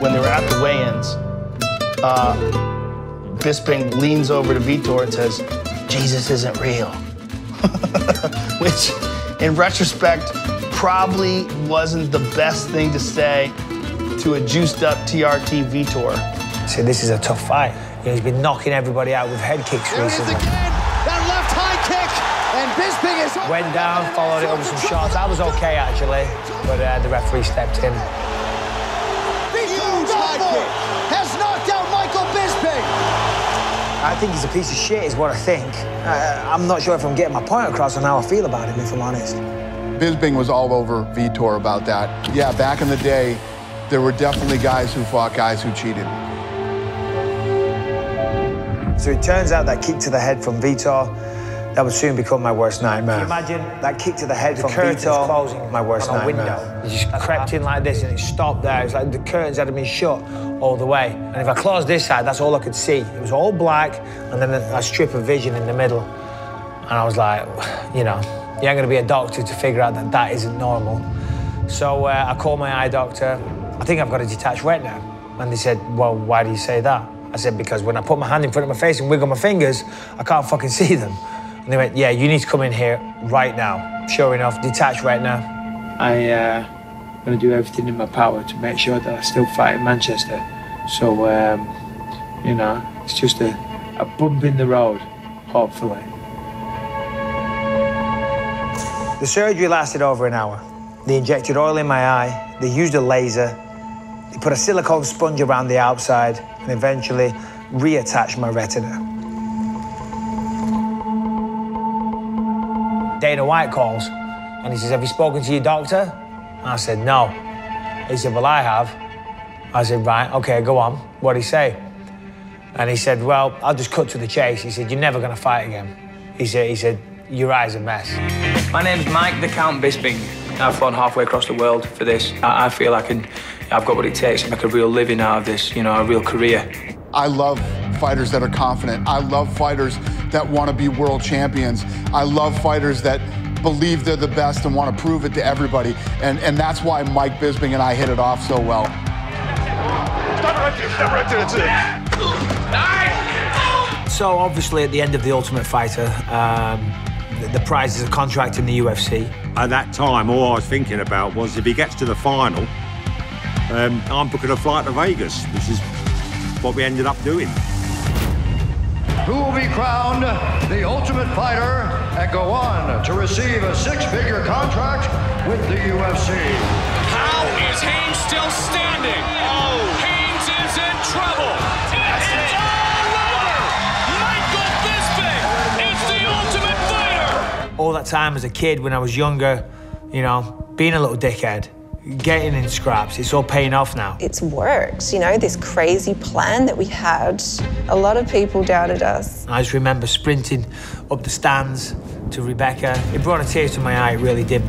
When they were at the weigh-ins, Bisping leans over to Vitor and says, "Jesus isn't real." Which, in retrospect, probably wasn't the best thing to say to a juiced-up TRT Vitor. See, this is a tough fight. He's been knocking everybody out with head kicks recently. There it is again, that left high kick, and Bisping is... Went down, followed it up with some shots. I was okay, actually, but the referee stepped in. Huge high kick has knocked out Michael Bisping. I think he's a piece of shit, is what I think. I'm not sure if I'm getting my point across on how I feel about him, if I'm honest. Bisping was all over Vitor about that. Yeah, back in the day, there were definitely guys who fought guys who cheated. So it turns out that kick to the head from Vitor, that would soon become my worst nightmare. Can you imagine that kick to the head from Vitor, closing my worst nightmare. Window. It just crept in like this and it stopped there. It's like the curtains hadn't been shut all the way. And if I closed this side, that's all I could see. It was all black and then a strip of vision in the middle. And I was like, you know, you ain't gonna be a doctor to figure out that that isn't normal. So I called my eye doctor. I think I've got a detached retina. And they said, well, why do you say that? I said, because when I put my hand in front of my face and wiggle my fingers, I can't fucking see them. And they went, yeah, you need to come in here right now. Sure enough, detached retina. I'm going to do everything in my power to make sure that I still fight in Manchester. So, you know, it's just a bump in the road, hopefully. The surgery lasted over an hour. They injected oil in my eye, they used a laser, they put a silicone sponge around the outside, and eventually reattached my retina. Dana White calls, and he says, have you spoken to your doctor? I said, no. He said, well, I have. I said, right, okay, go on. What'd he say? And he said, well, I'll just cut to the chase. He said, you're never gonna fight again. He said, your eye's a mess. My name's Mike the Count Bisping. I've flown halfway across the world for this. I feel I've got what it takes to make a real living out of this, you know, a real career. I love fighters that are confident. I love fighters that want to be world champions. I love fighters that believe they're the best and want to prove it to everybody. And that's why Mike Bisping and I hit it off so well. So obviously at the end of The Ultimate Fighter, the prize is a contract in the UFC. At that time, all I was thinking about was if he gets to the final, I'm booking a flight to Vegas, which is what we ended up doing. Who will be crowned the Ultimate Fighter and go on to receive a six-figure contract with the UFC? How is Haynes still standing? Oh, Haynes is in trouble. It's all over. Michael Bisping is the Ultimate Fighter. All that time as a kid when I was younger, you know, being a little dickhead, getting in scraps, it's all paying off now. It's worked, you know, this crazy plan that we had. A lot of people doubted us. I just remember sprinting up the stands to Rebecca. It brought a tear to my eye, it really did.